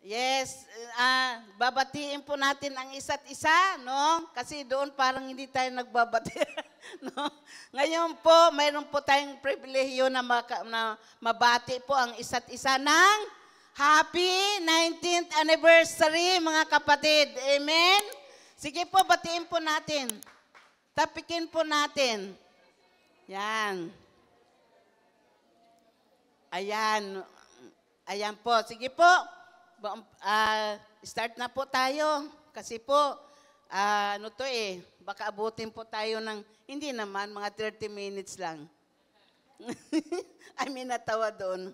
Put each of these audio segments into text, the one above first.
Yes, babatiin po natin ang isa't isa, no? Kasi doon parang hindi tayo nagbabati, no? Ngayon po, mayroon po tayong pribilehiyo na mabati po ang isa't isa ng Happy 19th Anniversary, mga kapatid. Amen? Sige po, batiin po natin. Tapikin po natin. Yan. Ayan. Ayan po. Sige po. Start na po tayo. Kasi po, baka abutin po tayo ng, hindi naman, mga 30 minutes lang. I mean, natawa doon.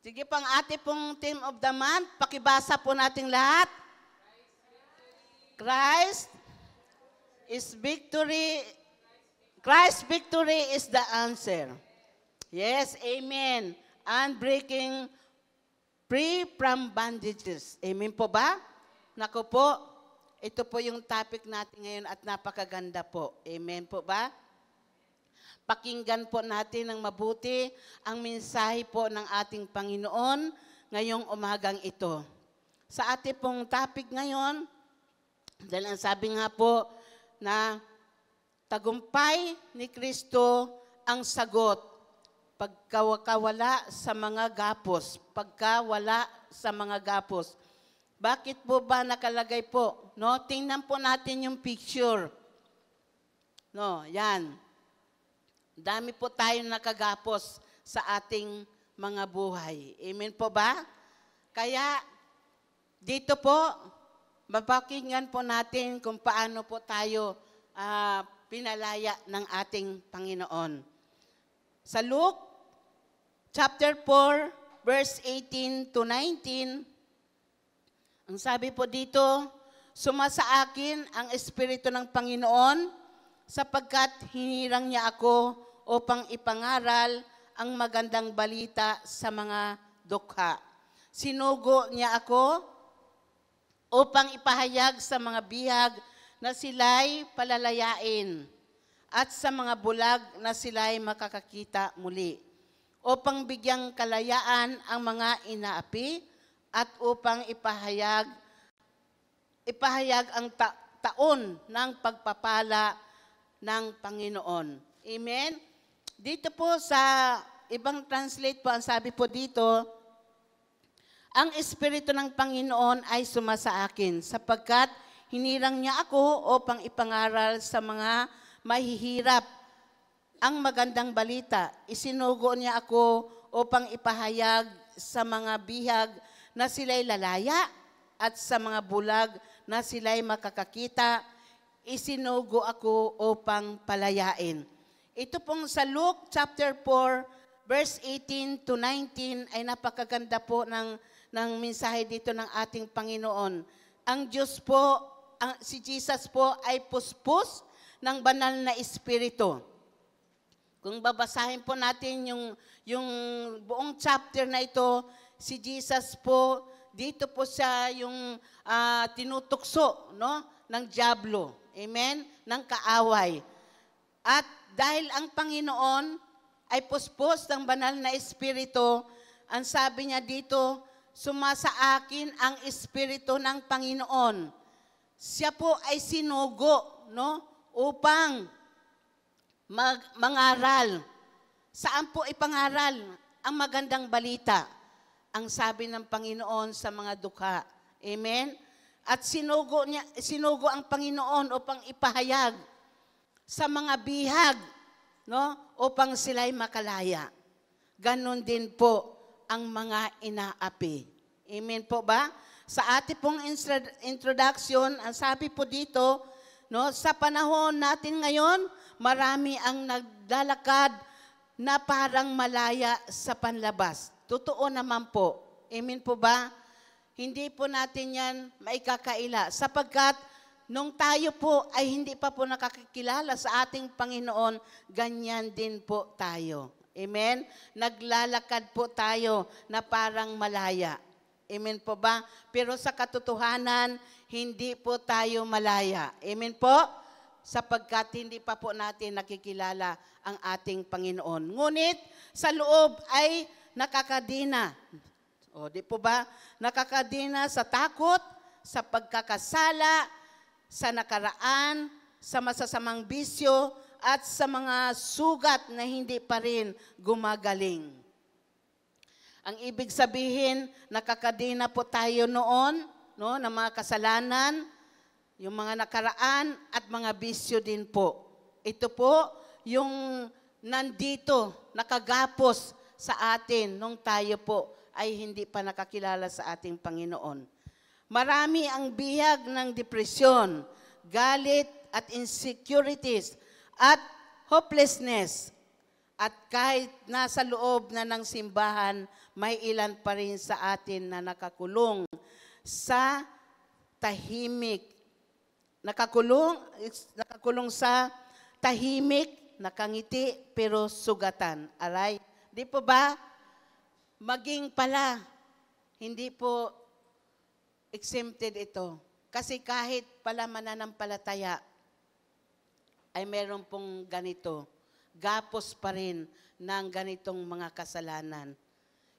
Sige pang ate pong team of the month, pakibasa po nating lahat. Christ is victory. Christ's victory is the answer. Yes, amen. Unbreaking free from bondages. Amen po ba? Naku po, ito po yung topic natin ngayon at napakaganda po. Amen po ba? Pakinggan po natin ng mabuti ang mensahe po ng ating Panginoon ngayong umagang ito. Sa ating pong topic ngayon, dahil ang sabi nga po na tagumpay ni Kristo ang sagot pagkawala sa mga gapos. Pagkawala sa mga gapos. Bakit po ba nakalagay po? No, tingnan po natin yung picture. No, yan. Dami po tayong nakagapos sa ating mga buhay. Amen po ba? Kaya dito po, mapakinggan po natin kung paano po tayo pinalaya ng ating Panginoon. Sa Luke chapter 4, verse 18 to 19, ang sabi po dito, sumasa akin ang Espiritu ng Panginoon sapagkat hinirang niya ako upang ipangaral ang magandang balita sa mga dukha. Sinugo niya ako upang ipahayag sa mga bihag na sila'y palalayain at sa mga bulag na sila'y makakakita muli, upang bigyang kalayaan ang mga inaapi at upang ipahayag ang taon ng pagpapala ng Panginoon. Amen? Dito po sa ibang translate po, ang sabi po dito, ang Espiritu ng Panginoon ay sumasa akin sapagkat hinirang niya ako upang ipangaral sa mga mahihirap ang magandang balita. Isinugo niya ako upang ipahayag sa mga bihag na sila'y lalaya at sa mga bulag na sila'y makakakita. Isinugo ako upang palayain. Ito pong sa Luke chapter 4, verse 18 to 19 ay napakaganda po ng mensahe dito ng ating Panginoon. Ang Diyos po, si Jesus po ay puspos ng banal na Espiritu. Kung babasahin po natin yung buong chapter na ito, si Jesus po, dito po siya yung tinutukso, no, ng dyablo. Amen? Ng kaaway. At dahil ang Panginoon ay puspos ng banal na Espiritu, ang sabi niya dito, sumasa akin ang Espiritu ng Panginoon. Siya po ay sinugo, no, upang mangaral. Saan po ipangaral ang magandang balita? Ang sabi ng Panginoon sa mga dukha. Amen? At sinugo ang Panginoon upang ipahayag sa mga bihag, no, upang sila'y makalaya. Ganon din po ang mga inaapi. Amen po ba? Sa ating pong introduction, ang sabi po dito, no, sa panahon natin ngayon, marami ang naglalakad na parang malaya sa panlabas. Totoo naman po. Amen po ba? Hindi po natin yan maikakaila sapagkat nung tayo po ay hindi pa po nakakilala sa ating Panginoon, ganyan din po tayo. Amen? Naglalakad po tayo na parang malaya. Amen po ba? Pero sa katotohanan, hindi po tayo malaya. Amen po? Sapagkat hindi pa po natin nakikilala ang ating Panginoon. Ngunit sa loob ay nakakadina. O, di po ba? Nakakadina sa takot, sa pagkakasala, sa nakaraan, sa masasamang bisyo, at sa mga sugat na hindi pa rin gumagaling. Ang ibig sabihin, nakakadina po tayo noon, no, ng mga kasalanan, yung mga nakaraan at mga bisyo din po. Ito po yung nandito, nakagapos sa atin nung tayo po ay hindi pa nakakilala sa ating Panginoon. Marami ang bihag ng depresyon, galit at insecurities at hopelessness. At kahit nasa loob na ng simbahan, may ilan pa rin sa atin na nakakulong sa tahimik. Nakakulong sa tahimik, nakangiti, pero sugatan. Aray, di po ba? Maging pala, hindi po exempted ito. Kasi kahit pala mananampalataya, ay meron pong ganito, gapos pa rin ng ganitong mga kasalanan.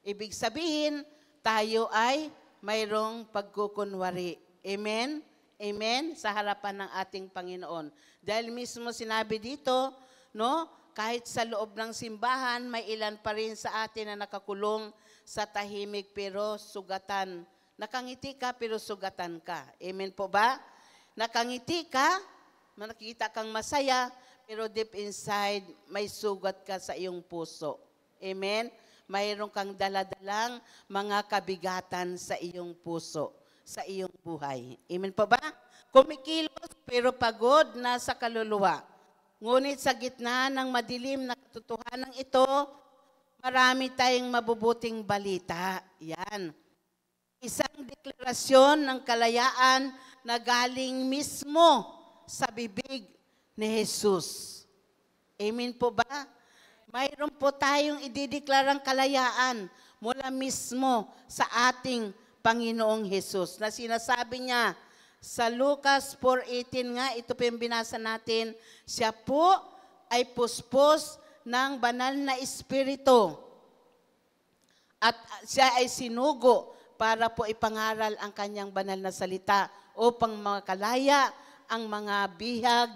Ibig sabihin, tayo ay mayroong pagkukunwari. Amen? Amen? Sa harapan ng ating Panginoon. Dahil mismo sinabi dito, no, kahit sa loob ng simbahan, may ilan pa rin sa atin na nakakulong sa tahimik pero sugatan. Nakangiti ka pero sugatan ka. Amen po ba? Nakangiti ka, nakikita kang masaya, pero deep inside, may sugat ka sa iyong puso. Amen? Mayroon kang daladalang mga kabigatan sa iyong puso, sa iyong buhay. Amen po ba? Kumikilos pero pagod na sa kaluluwa. Ngunit sa gitna ng madilim na katotohanan ito, marami tayong mabubuting balita. Yan. Isang deklarasyon ng kalayaan na galing mismo sa bibig ni Jesus. Amen po ba? Mayroon po tayong idideklarang kalayaan mula mismo sa ating Panginoong Jesus na sinasabi niya sa Lucas 4:18 nga, ito po yung binasa natin, siya po ay puspos ng banal na espiritu at siya ay sinugo para po ipangaral ang kanyang banal na salita upang makalaya ang mga bihag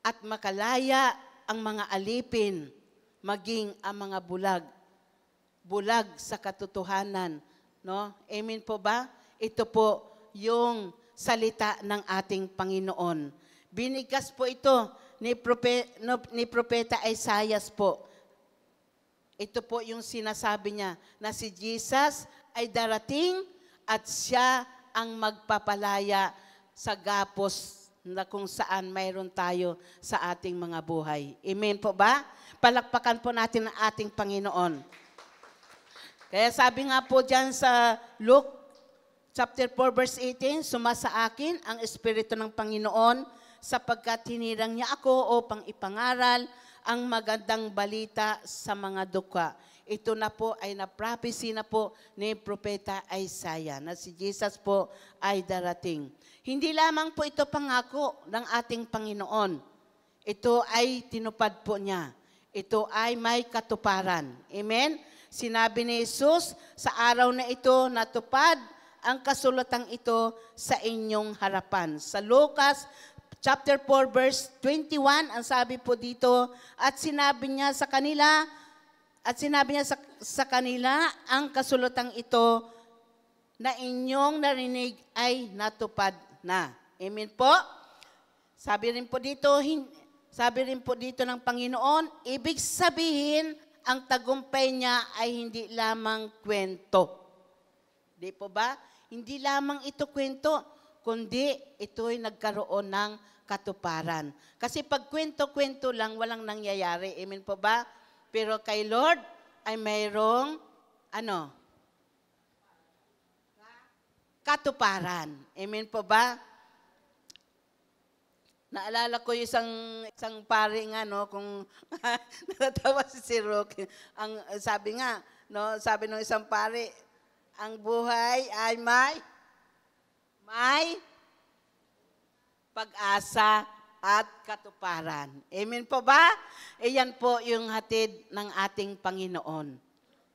at makalaya ang mga alipin, maging ang mga bulag sa katotohanan. No? Amen po ba? Ito po yung salita ng ating Panginoon. Binigas po ito ni Propeta Isaias po. Ito po yung sinasabi niya na si Jesus ay darating at siya ang magpapalaya sa gapos na kung saan mayroon tayo sa ating mga buhay. Amen po ba? Palakpakan po natin ang ating Panginoon. Kaya sabi nga po dyan sa Luke chapter 4 verse 18, sumasa akin ang Espiritu ng Panginoon sapagkat hinirang niya ako upang ipangaral ang magandang balita sa mga dukha. Ito na po ay na-prophecy na po ni Propeta Isaiah na si Jesus po ay darating. Hindi lamang po ito pangako ng ating Panginoon. Ito ay tinupad po niya. Ito ay may katuparan. Amen? Sinabi ni Jesus, sa araw na ito natupad ang kasulatang ito sa inyong harapan. Sa Lucas chapter 4 verse 21, ang sabi po dito, at sinabi niya sa kanila, ang kasulatang ito na inyong narinig ay natupad na. Amen po? Sabi rin po dito ng Panginoon, ibig sabihin, ang tagumpay niya ay hindi lamang kwento. Di po ba? Hindi lamang ito kwento, kundi ito'y nagkaroon ng katuparan. Kasi pag kwento-kwento lang, walang nangyayari. Amen po ba? Pero kay Lord ay mayroong, katuparan. Amen po ba? Naalala ko yung isang pare nga, no, kung natatawa si Roque. Ang sabi nga, no, sabi ng isang pare, ang buhay ay may pag-asa at katuparan. Amen po ba? Iyan po yung hatid ng ating Panginoon.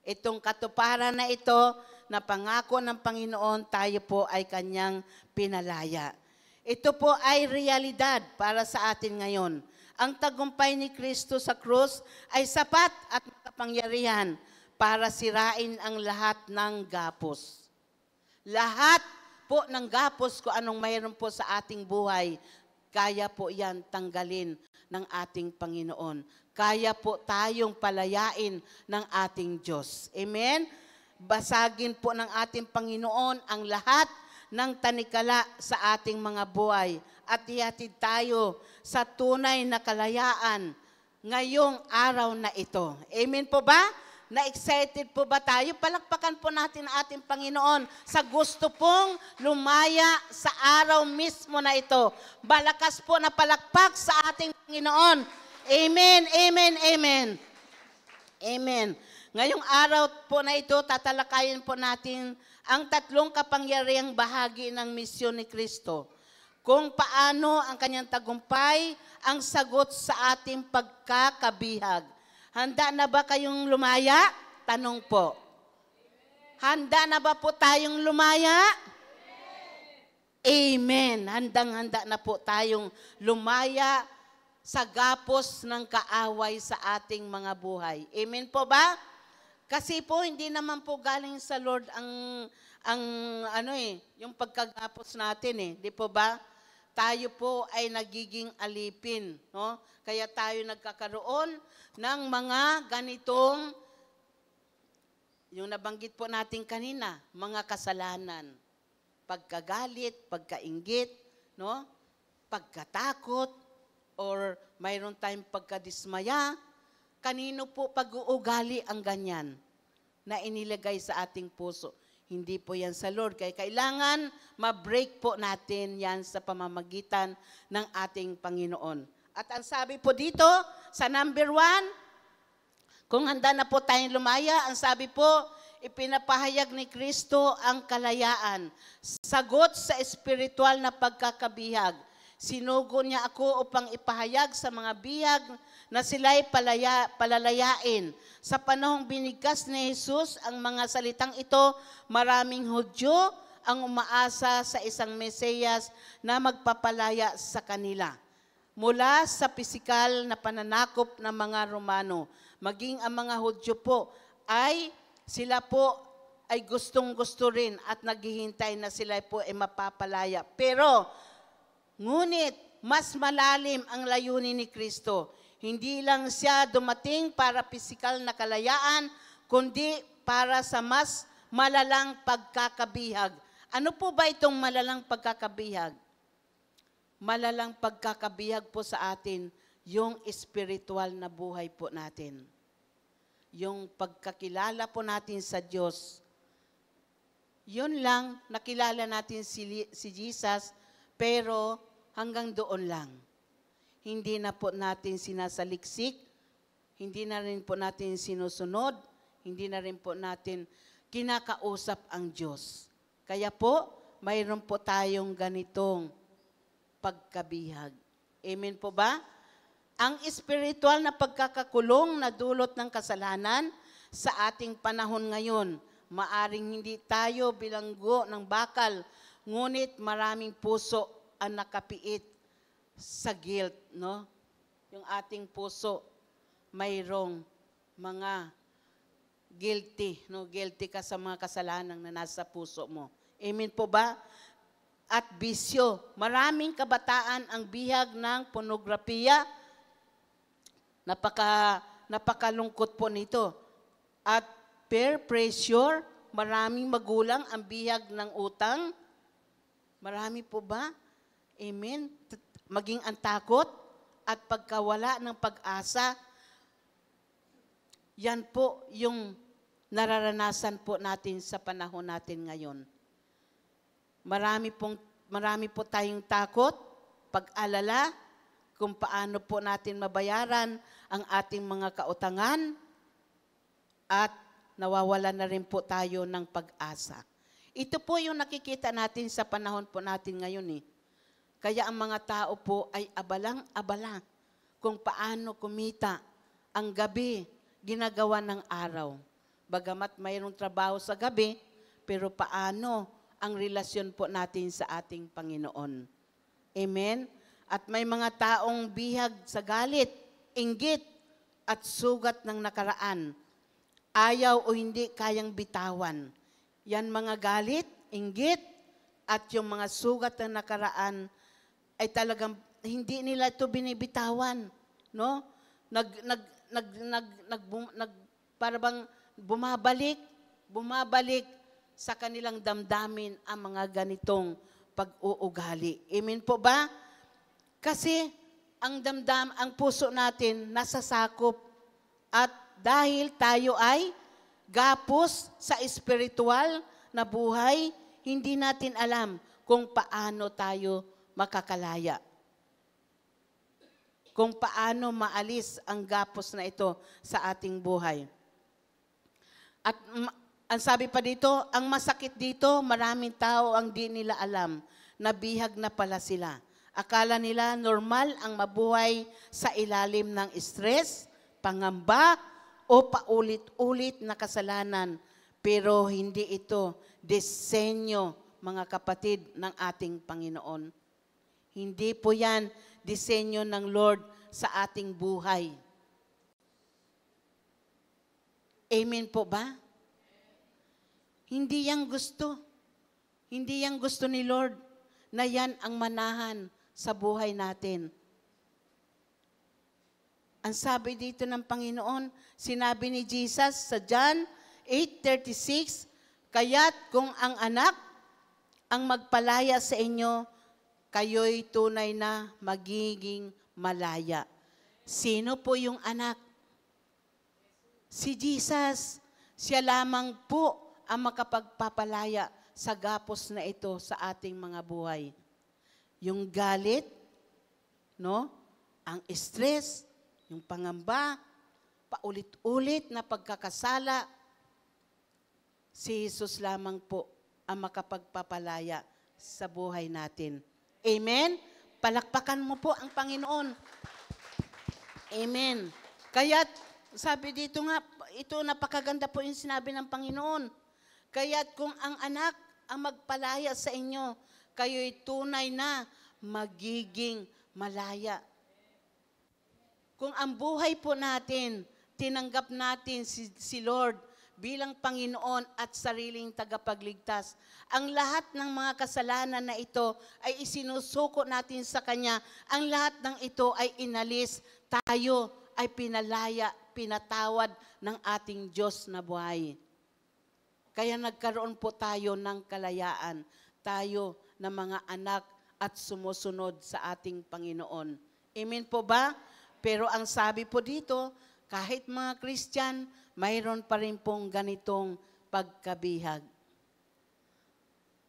Itong katuparan na ito, na pangako ng Panginoon, tayo po ay kanyang pinalaya. Ito po ay realidad para sa atin ngayon. Ang tagumpay ni Kristo sa krus ay sapat at makapangyarihan para sirain ang lahat ng gapos. Lahat po ng gapos kung anong mayroon po sa ating buhay, kaya po yan tanggalin ng ating Panginoon. Kaya po tayong palayain ng ating Diyos. Amen? Basagin po ng ating Panginoon ang lahat ng tanikala sa ating mga buhay at ihatid tayo sa tunay na kalayaan ngayong araw na ito. Amen po ba? Na-excited po ba tayo? Palakpakan po natin ang ating Panginoon sa gusto pong lumaya sa araw mismo na ito. Balakas po na palakpak sa ating Panginoon. Amen, amen, amen. Amen. Ngayong araw po na ito, tatalakayin po natin ang tatlong kapangyarihang bahagi ng misyon ni Kristo. Kung paano ang kanyang tagumpay ang sagot sa ating pagkakabihag. Handa na ba kayong lumaya? Tanong po. Handa na ba po tayong lumaya? Amen. Handang-handa na po tayong lumaya sa gapos ng kaaway sa ating mga buhay. Amen po ba? Kasi po hindi naman po galing sa Lord yung pagkagapos natin di po ba? Tayo po ay nagiging alipin, no? Kaya tayo nagkakaroon ng mga ganitong, yung nabanggit po natin kanina, mga kasalanan. Pagkagalit, pagkainggit, no? Pagkatakot, or mayroon tayong pagkadismaya. Kanino po pag-uugali ang ganyan na inilagay sa ating puso? Hindi po yan sa Lord. Kaya kailangan ma-break po natin yan sa pamamagitan ng ating Panginoon. At ang sabi po dito, sa number 1, kung handa na po tayong lumaya, ang sabi po, ipinapahayag ni Kristo ang kalayaan. Sagot sa espiritual na pagkakabihag. Sinugo niya ako upang ipahayag sa mga bihag na sila'y palalayain. Sa panahong binigkas ni Jesus ang mga salitang ito, maraming Hudyo ang umaasa sa isang Mesiyas na magpapalaya sa kanila. Mula sa pisikal na pananakop ng mga Romano, maging ang mga Hudyo po sila po ay gustong-gusto rin at naghihintay na sila po ay mapapalaya. Pero, ngunit, mas malalim ang layunin ni Kristo. Hindi lang siya dumating para pisikal na kalayaan, kundi para sa mas malalang pagkakabihag. Ano po ba itong malalang pagkakabihag? Malalang pagkakabihag po sa atin, yung spiritual na buhay po natin. Yung pagkakilala po natin sa Diyos. Yun lang, nakilala natin si Jesus, pero hanggang doon lang. Hindi na po natin sinasaliksik, hindi na rin po natin sinusunod, hindi na rin po natin kinakausap ang Diyos. Kaya po, mayroon po tayong ganitong pagkabihag. Amen po ba? Ang espiritual na pagkakakulong na dulot ng kasalanan sa ating panahon ngayon, maaring hindi tayo bilanggo ng bakal, ngunit maraming puso ang nakapiit sa guilt, no? Yung ating puso, mayroong mga guilty, no? Guilty ka sa mga kasalanan na nasa puso mo. Amen po ba? At bisyo. Maraming kabataan ang bihag ng pornografiya. Napakalungkot po nito. At peer pressure, maraming magulang ang bihag ng utang. Marami po ba? Amen? Maging ang takot at pagkawala ng pag-asa, yan po yung nararanasan po natin sa panahon natin ngayon. Marami po tayong takot, pag-alala, kung paano po natin mabayaran ang ating mga kautangan, at nawawalan na rin po tayo ng pag-asa. Ito po yung nakikita natin sa panahon po natin ngayon Kaya ang mga tao po ay abalang-abala kung paano kumita ang gabi ginagawa ng araw. Bagamat mayroong trabaho sa gabi, pero paano ang relasyon po natin sa ating Panginoon? Amen? At may mga taong bihag sa galit, inggit, at sugat ng nakaraan. Ayaw o hindi kayang bitawan. Yan mga galit, inggit, at yung mga sugat ng nakaraan ay talagang hindi nila ito binibitawan, no? Para bang bumabalik sa kanilang damdamin ang mga ganitong pag-uugali. Amen po ba? Kasi ang puso natin nasasakop at dahil tayo ay gapos sa espiritual na buhay, hindi natin alam kung paano tayo makakalaya. Kung paano maalis ang gapos na ito sa ating buhay. At ang sabi pa dito, ang masakit dito, maraming tao ang di nila alam na bihag na pala sila. Akala nila normal ang mabuhay sa ilalim ng stress, pangamba, o paulit-ulit na kasalanan. Pero hindi ito disenyo, mga kapatid, ng ating Panginoon. Hindi po yan disenyo ng Lord sa ating buhay. Amen po ba? Hindi yan gusto. Hindi yan gusto ni Lord na yan ang manahan sa buhay natin. Ang sabi dito ng Panginoon, sinabi ni Jesus sa John 8:36, kaya't kung ang anak ang magpalaya sa inyo, kayo'y tunay na magiging malaya. Sino po yung anak? Si Jesus. Siya lamang po ang makapagpapalaya sa gapos na ito sa ating mga buhay. Yung galit, no? Ang stress, yung pangamba, paulit-ulit na pagkakasala, si Jesus lamang po ang makapagpapalaya sa buhay natin. Amen? Palakpakan mo po ang Panginoon. Amen. Kaya sabi dito nga, ito napakaganda po yung sinabi ng Panginoon. Kaya't kung ang anak ang magpalaya sa inyo, kayo'y tunay na magiging malaya. Kung ang buhay po natin, tinanggap natin si Lord bilang Panginoon at sariling tagapagligtas, ang lahat ng mga kasalanan na ito ay isinusuko natin sa Kanya. Ang lahat ng ito ay inalis. Tayo ay pinalaya, pinatawad ng ating Diyos na buhay. Kaya nagkaroon po tayo ng kalayaan. Tayo na mga anak at sumusunod sa ating Panginoon. Amen po ba? Pero ang sabi po dito, kahit mga Christian, mayroon pa rin pong ganitong pagkabihag.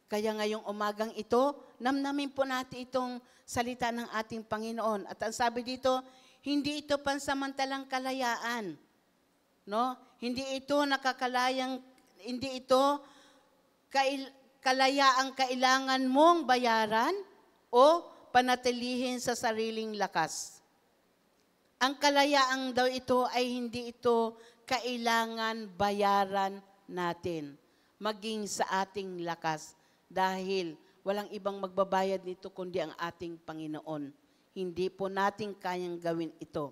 Kaya ngayong umagang ito, namnamin po natin itong salita ng ating Panginoon. At ang sabi dito, hindi ito pansamantalang kalayaan. No? Hindi ito kalayaang kailangan mong bayaran o panatilihin sa sariling lakas. Ang kalayaang daw ito ay hindi ito kailangan bayaran natin, maging sa ating lakas, dahil walang ibang magbabayad nito kundi ang ating Panginoon. Hindi po natin kayang gawin ito.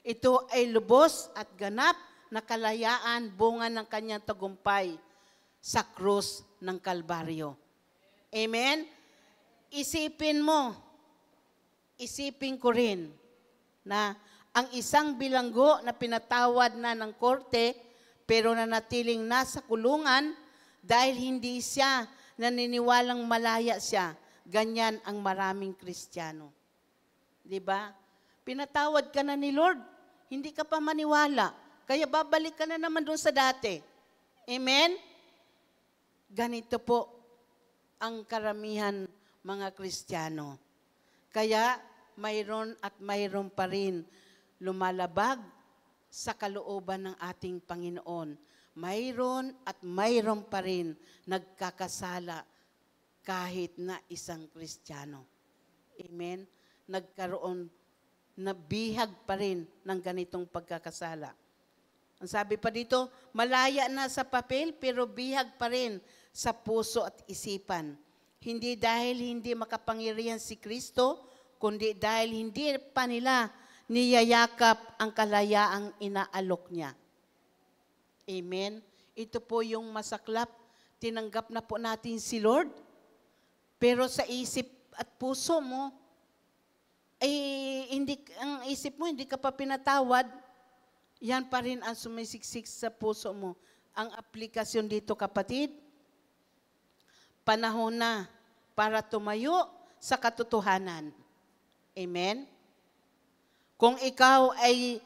Ito ay lubos at ganap na kalayaan, bunga ng kanyang tagumpay sa krus ng Kalbaryo. Amen? Isipin ko rin na ang isang bilanggo na pinatawad na ng korte pero nanatiling nasa kulungan dahil hindi siya naniniwalang malaya siya. Ganyan ang maraming Kristiyano. Diba? Pinatawad ka na ni Lord, hindi ka pa maniwala. Kaya babalik ka na naman doon sa dati. Amen? Ganito po ang karamihan mga Kristiyano. Kaya mayroon at mayroon pa rin lumalabag sa kalooban ng ating Panginoon. Mayroon at mayroon pa rin nagkakasala kahit na isang Kristiyano. Amen? Nagkaroon na bihag pa rin ng ganitong pagkakasala. Ang sabi pa dito, malaya na sa papel pero bihag pa rin sa puso at isipan. Hindi dahil hindi makapangyarihan si Kristo, kundi dahil hindi pa nila niyayakap ang kalayaang inaalok niya. Amen? Ito po yung masaklap. Tinanggap na po natin si Lord. Pero sa isip at puso mo, ang isip mo, hindi ka pa pinatawad, yan pa rin ang sumisiksik sa puso mo. Ang aplikasyon dito, kapatid, panahon na para tumayo sa katotohanan. Amen? Kung ikaw ay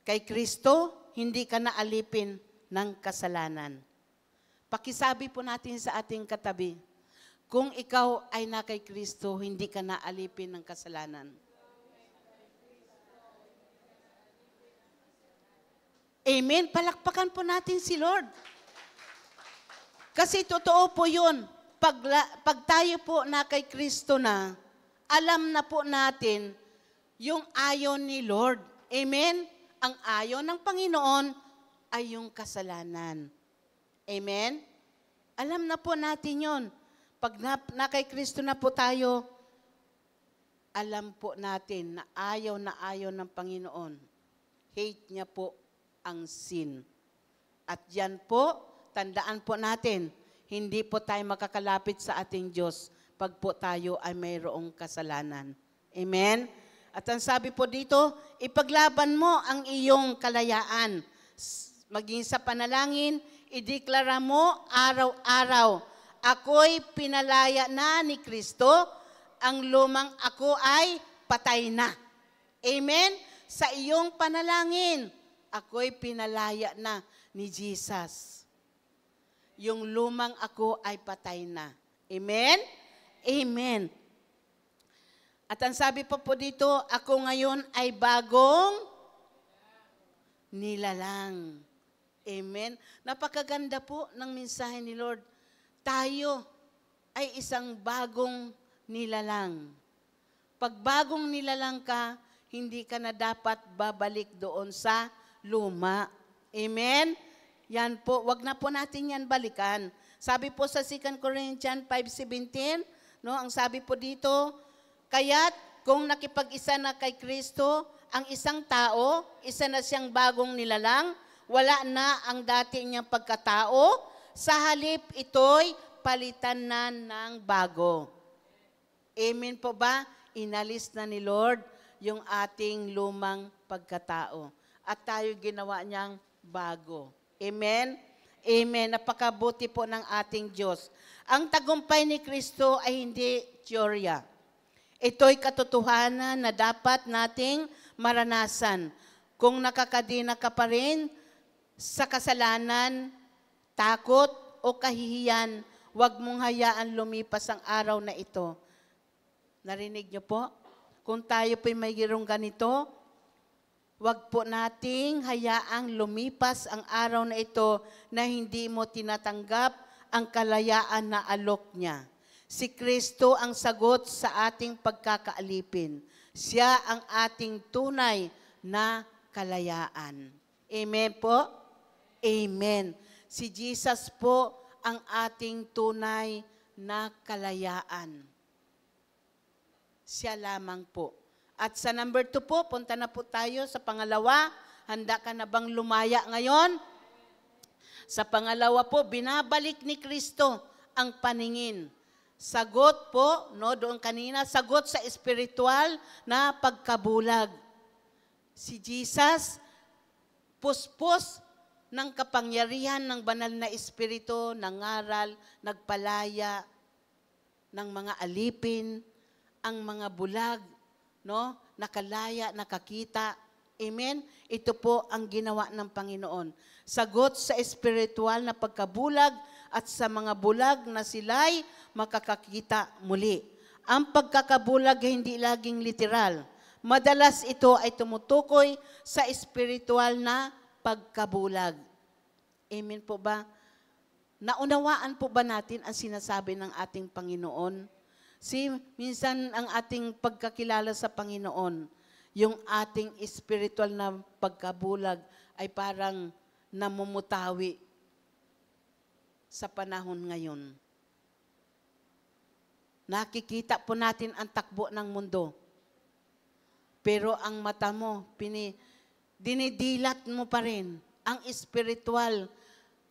kay Kristo, hindi ka na alipin ng kasalanan. Pakisabi po natin sa ating katabi, kung ikaw ay na kay Kristo, hindi ka na alipin ng kasalanan. Amen? Palakpakan po natin si Lord. Kasi totoo po yun. Pag tayo po na kay Kristo na, alam na po natin yung ayon ni Lord. Amen? Ang ayon ng Panginoon ay yung kasalanan. Amen? Alam na po natin yun. Pag na kay Kristo na po tayo, alam po natin na ayaw ng Panginoon. Hate niya po ang sin. At yan po, tandaan po natin, hindi po tayo makakalapit sa ating Diyos pag po tayo ay mayroong kasalanan. Amen? At ang sabi po dito, ipaglaban mo ang iyong kalayaan. Maging sa panalangin, ideklara mo araw-araw, ako'y pinalaya na ni Kristo, ang lumang ako ay patay na. Amen? Sa iyong panalangin, ako'y pinalaya na ni Jesus. Yung lumang ako ay patay na. Amen? Amen. At ang sabi po dito, ako ngayon ay bagong nilalang. Amen? Napakaganda po ng mensahe ni Lord. Tayo ay isang bagong nilalang. Pag bagong nilalang ka, hindi ka na dapat babalik doon sa luma. Amen? Yan po, wag na po natin yan balikan. Sabi po sa 2 Corinthians 5:17, no, ang sabi po dito, kaya't kung nakipag-isa na kay Kristo, ang isang tao, isa na siyang bagong nilalang, wala na ang dati niyang pagkatao, sa halip ito'y palitan na ng bago. Amen po ba? Inalis na ni Lord yung ating lumang pagkatao. At tayo ginawa niyang bago. Amen? Amen. Napakabuti po ng ating Diyos. Ang tagumpay ni Kristo ay hindi teorya. Ito'y katotohanan na dapat nating maranasan. Kung nakakadina ka pa rin sa kasalanan, takot o kahihiyan, huwag mong hayaan lumipas ang araw na ito. Narinig niyo po? Kung tayo po'y mayroong ganito, huwag po nating hayaang lumipas ang araw na ito na hindi mo tinatanggap ang kalayaan na alok niya. Si Kristo ang sagot sa ating pagkakaalipin. Siya ang ating tunay na kalayaan. Amen po? Amen. Si Jesus po ang ating tunay na kalayaan. Siya lamang po. At sa number 2 po, punta na po tayo sa pangalawa. Handa ka na bang lumaya ngayon? Sa pangalawa po, binabalik ni Kristo ang paningin. Sagot po, no, doon kanina, sagot sa espiritual na pagkabulag. Si Jesus, puspos ng kapangyarihan ng banal na espiritu, nangaral, nagpalaya ng mga alipin, ang mga bulag, no, nakalaya, nakakita. Amen? Ito po ang ginawa ng Panginoon. Sagot sa espiritual na pagkabulag at sa mga bulag na sila'y makakakita muli. Ang pagkakabulag ay hindi laging literal. Madalas ito ay tumutukoy sa espiritual na pagkabulag. Amen po ba? Naunawaan po ba natin ang sinasabi ng ating Panginoon? Minsan ang ating pagkakilala sa Panginoon, yung ating espiritual na pagkabulag ay parang namumutawi. sa panahon ngayon. Nakikita po natin ang takbo ng mundo. Pero ang mata mo, dinidilat mo pa rin ang spiritual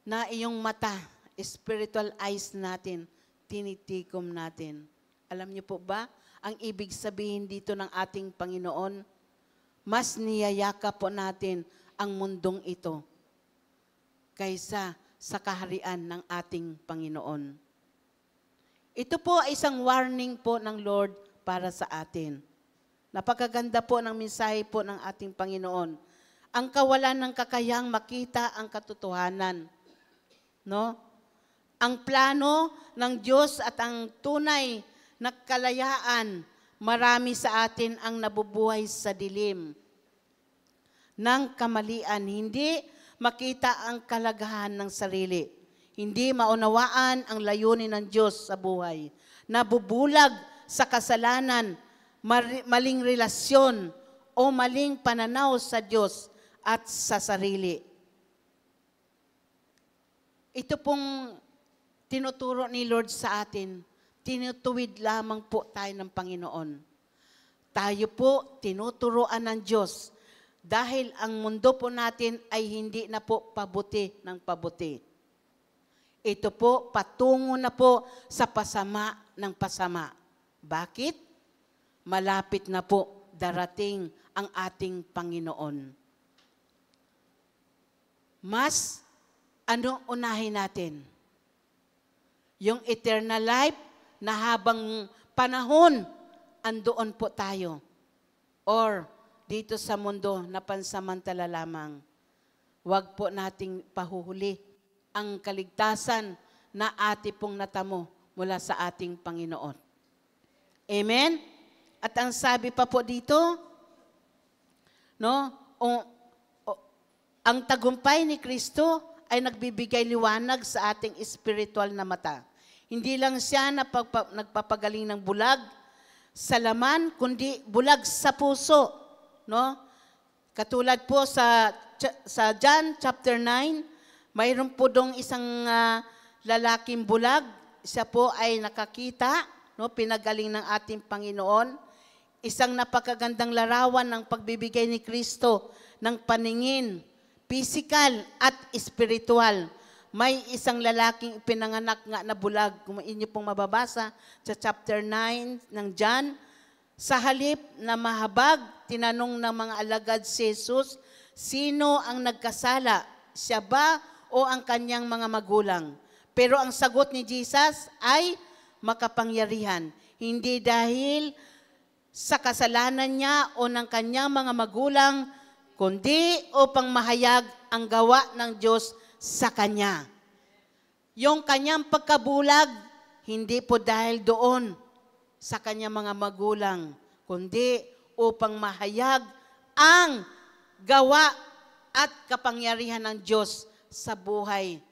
na iyong mata, spiritual eyes natin, tinitikom natin. Alam niyo po ba, ang ibig sabihin dito ng ating Panginoon, mas niyayaka po natin ang mundong ito kaysa sa kaharian ng ating Panginoon. Ito po ay isang warning po ng Lord para sa atin. Napakaganda po ng mensahe po ng ating Panginoon. Ang kawalan ng kakayang makita ang katotohanan. No? Ang plano ng Diyos at ang tunay na kalayaan, marami sa atin ang nabubuhay sa dilim ng kamalian. Hindi makita ang kalagahan ng sarili. Hindi maunawaan ang layunin ng Diyos sa buhay. Nabubulag sa kasalanan, maling relasyon o maling pananaw sa Diyos at sa sarili. Ito pong tinuturo ni Lord sa atin, tinutuwid lamang po tayo ng Panginoon. Tayo po tinuturoan ng Diyos dahil ang mundo po natin ay hindi na po pabuti ng pabuti. Ito po, patungo na po sa pasama ng pasama. Bakit? Malapit na po darating ang ating Panginoon. Mas, ano unahin natin? Yung eternal life na habang panahon, andoon po tayo. Or, dito sa mundo na pansamantala lamang, huwag po nating pahuhuli ang kaligtasan na ati pong natamo mula sa ating Panginoon. Amen? At ang sabi pa po dito, no, ang tagumpay ni Kristo ay nagbibigay liwanag sa ating spiritual na mata. Hindi lang siya nagpapagaling ng bulag sa laman, kundi bulag sa puso. No? Katulad po sa John chapter 9, mayroon po dong isang lalaking bulag. Siya po ay nakakita, no, pinagaling ng ating Panginoon. Isang napakagandang larawan ng pagbibigay ni Kristo ng paningin, physical at spiritual. May isang lalaking pinanganak nga na bulag. Kung inyo pong mababasa sa chapter 9 ng John, sa halip na mahabag, tinanong ng mga alagad si Jesus, sino ang nagkasala? Siya ba o ang kanyang mga magulang? Pero ang sagot ni Jesus ay makapangyarihan. Hindi dahil sa kasalanan niya o ng kanyang mga magulang, kundi upang mahayag ang gawa ng Diyos sa kanya. Yung kanyang pagkabulag, hindi po dahil doon sa kanyang mga magulang, kundi upang mahayag ang gawa at kapangyarihan ng Diyos sa buhay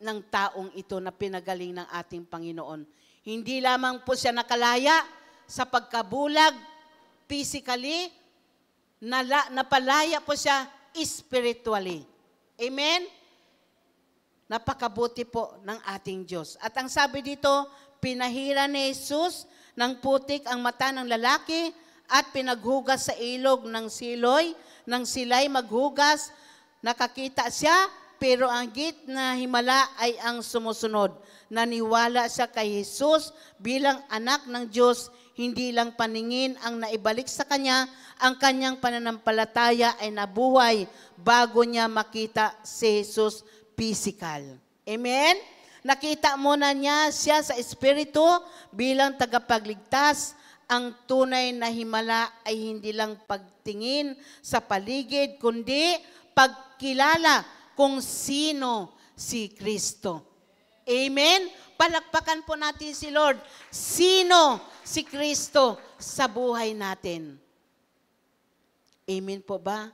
ng taong ito na pinagaling ng ating Panginoon. Hindi lamang po siya nakalaya sa pagkabulag physically, napalaya po siya spiritually. Amen? Napakabuti po ng ating Diyos. At ang sabi dito, pinahira ni Jesus ng putik ang mata ng lalaki at pinaghugas sa ilog ng siloy, nang sila'y maghugas, nakakita siya, pero ang git na himala ay ang sumusunod. Naniwala siya kay Jesus bilang anak ng Diyos, hindi lang paningin ang naibalik sa kanya, ang kanyang pananampalataya ay nabuhay bago niya makita si Jesus physical. Amen? Nakita muna niya siya sa Espiritu bilang tagapagligtas. Ang tunay na himala ay hindi lang pagtingin sa paligid, kundi pagkilala kung sino si Kristo. Amen? Palakpakan po natin si Lord. Sino si Kristo sa buhay natin? Amen po ba?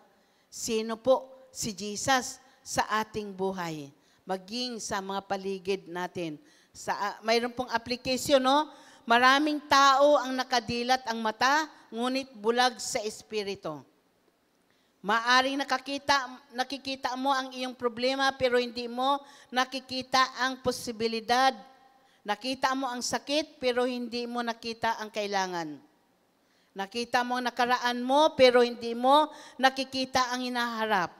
Sino po si Jesus sa ating buhay? Maging sa mga paligid natin. Mayroon pong application, no? Maraming tao ang nakadilat ang mata, ngunit bulag sa espiritu. Maaring nakikita mo ang iyong problema pero hindi mo nakikita ang posibilidad. Nakita mo ang sakit pero hindi mo nakita ang kailangan. Nakita mo ang nakaraan mo pero hindi mo nakikita ang hinaharap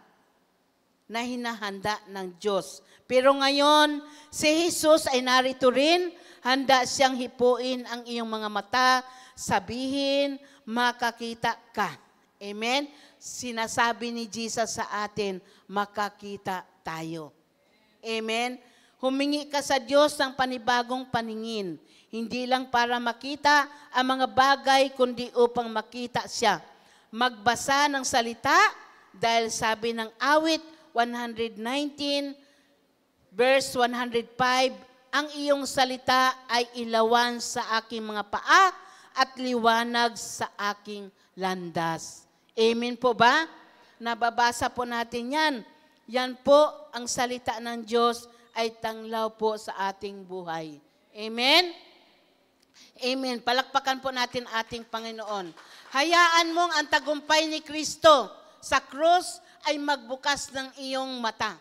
na hinahanda ng Diyos. Pero ngayon, si Jesus ay narito rin, handa siyang hipuin ang iyong mga mata, sabihin, makakita ka. Amen? Sinasabi ni Jesus sa atin, makakita tayo. Amen? Humingi ka sa Diyos ng panibagong paningin. Hindi lang para makita ang mga bagay, kundi upang makita siya. Magbasa ng salita, dahil sabi ng awit 119, verse 105, ang iyong salita ay ilawan sa aking mga paa at liwanag sa aking landas. Amen po ba? Nababasa po natin yan. Yan po ang salita ng Diyos ay tanglaw po sa ating buhay. Amen? Amen. Palakpakan po natin ating Panginoon. Hayaan mong ang tagumpay ni Kristo sa krus ay magbukas ng iyong mata.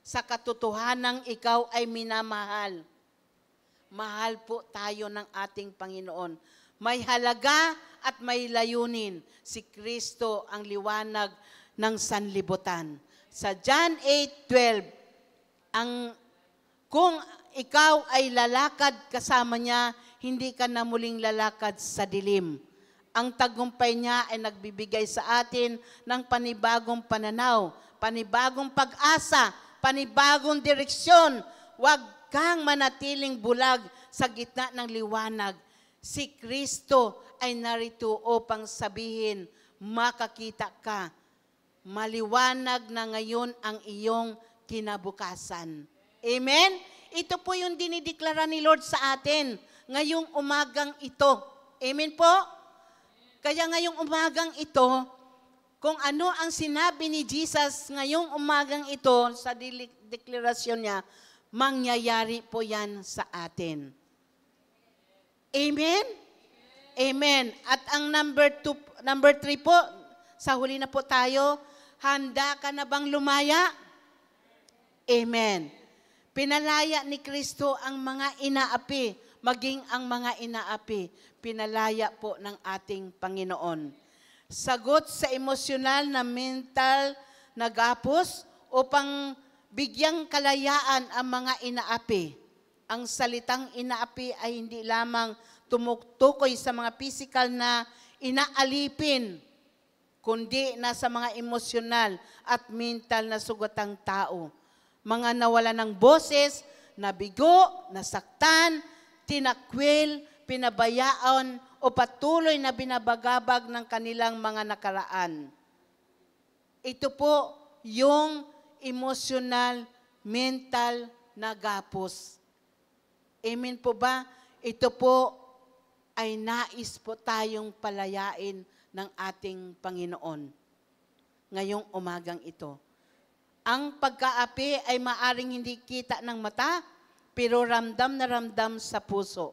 Sa katotohanang ikaw ay minamahal. Mahal po tayo ng ating Panginoon. May halaga at may layunin. Si Kristo ang liwanag ng sanlibutan. Sa John 8:12, kung ikaw ay lalakad kasama niya, hindi ka na muling lalakad sa dilim. Ang tagumpay niya ay nagbibigay sa atin ng panibagong pananaw, panibagong pag-asa, panibagong direksyon. Huwag kang manatiling bulag sa gitna ng liwanag. Si Kristo ay narito upang sabihin, makakita ka. Maliwanag na ngayon ang iyong kinabukasan. Amen? Ito po yung dinideklara ni Lord sa atin ngayong umagang ito. Amen po? Kaya ngayong umagang ito, kung ano ang sinabi ni Jesus ngayong umagang ito sa deklarasyon niya, mangyayari po yan sa atin. Amen? Amen. At ang number 3 po, sa huli na po tayo, handa ka na bang lumaya? Amen. Pinalaya ni Kristo ang mga inaapi, maging ang mga inaapi, pinalaya po ng ating Panginoon. Sagot sa emosyonal na mental na gapos upang bigyang kalayaan ang mga inaapi. Ang salitang inaapi ay hindi lamang tumutukoy sa mga physical na inaalipin, kundi nasa mga emosyonal at mental na sugatang tao. Mga nawala ng boses, nabigo, nasaktan, tinakwil, pinabayaan o patuloy na binabagabag ng kanilang mga nakaraan. Ito po yung emotional, mental na gapos. Amen po ba? Ito po ay nais po tayong palayain ng ating Panginoon ngayong umagang ito. Ang pagkaapi ay maaring hindi kita ng mata, pero ramdam na ramdam sa puso.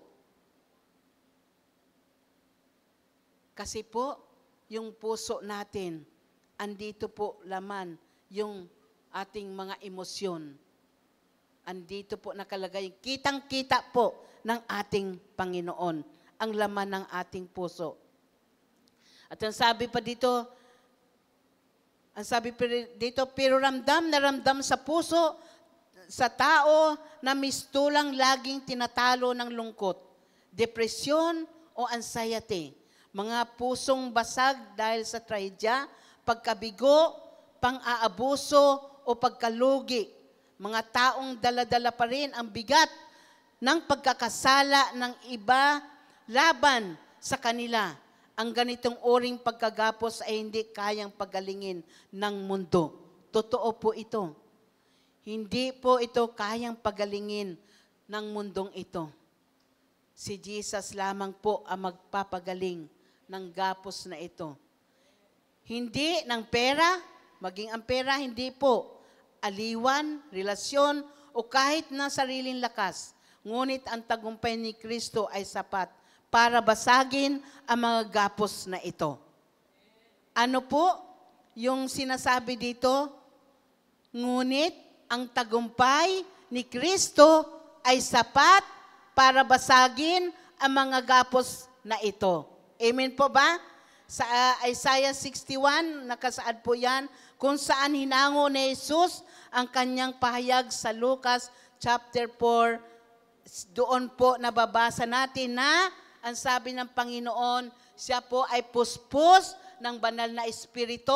Kasi po, yung puso natin, andito po laman yung ating mga emosyon. Andito po nakalagay, kitang-kita po ng ating Panginoon, ang laman ng ating puso. At ang sabi pa dito, pero ramdam na ramdam sa puso, sa tao na mistulang laging tinatalo ng lungkot, depresyon o anxiety, mga pusong basag dahil sa traedya, pagkabigo, pang-aabuso o pagkalugi, mga taong dala-dala pa rin ang bigat ng pagkakasala ng iba laban sa kanila. Ang ganitong uring pagkagapos ay hindi kayang pagalingin ng mundo. Totoo po ito. Hindi po ito kayang pagalingin ng mundong ito. Si Jesus lamang po ang magpapagaling ng gapos na ito. Hindi ng pera, maging ang pera, hindi po. Aliwan, relasyon, o kahit na sariling lakas. Ngunit ang tagumpay ni Kristo ay sapat para basagin ang mga gapos na ito. Ano po? yung sinasabi dito, ngunit ang tagumpay ni Kristo ay sapat para basagin ang mga gapos na ito. Amen po ba? Sa Isaiah 61, nakasaad po yan, kung saan hinango ni Jesus ang kanyang pahayag sa Lucas chapter 4. Doon po nababasa natin na ang sabi ng Panginoon, siya po ay puspos ng banal na espiritu,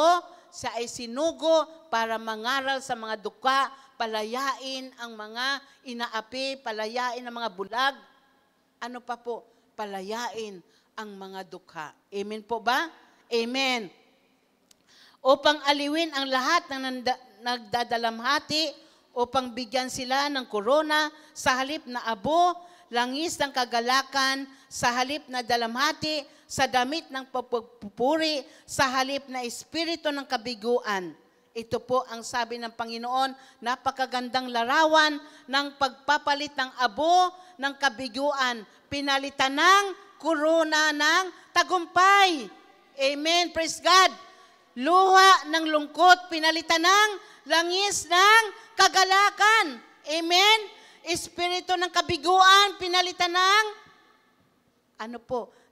siya ay sinugo para mangaral sa mga duka, palayain ang mga inaapi, palayain ang mga bulag. Ano pa po? Palayain ang mga dukha. Amen po ba? Amen. Upang aliwin ang lahat ng nagdadalamhati, upang bigyan sila ng korona sa halip na abo, langis ng kagalakan sa halip na dalamhati, sa damit ng pagpupuri, sa halip na espiritu ng kabiguan. Ito po ang sabi ng Panginoon, napakagandang larawan ng pagpapalit ng abo ng kabiguan, pinalitan ng korona ng tagumpay. Amen, praise God. Luha ng lungkot, pinalitan ng langis ng kagalakan. Amen. Espiritu ng kabiguan, pinalitan ng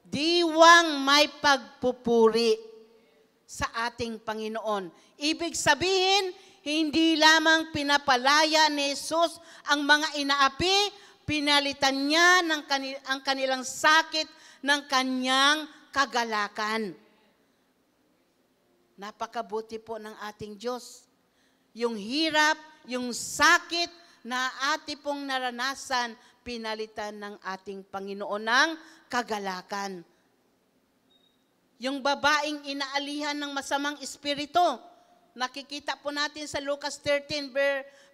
diwang may pagpupuri sa ating Panginoon. Ibig sabihin, hindi lamang pinapalaya ni Jesus ang mga inaapi, pinalitan niya ang kanilang sakit ng kanyang kagalakan. Napakabuti po ng ating Diyos. Yung hirap, yung sakit na ating pong naranasan, pinalitan ng ating Panginoon ng kagalakan. Yung babaeng inaalihan ng masamang espiritu, nakikita po natin sa Lucas 13,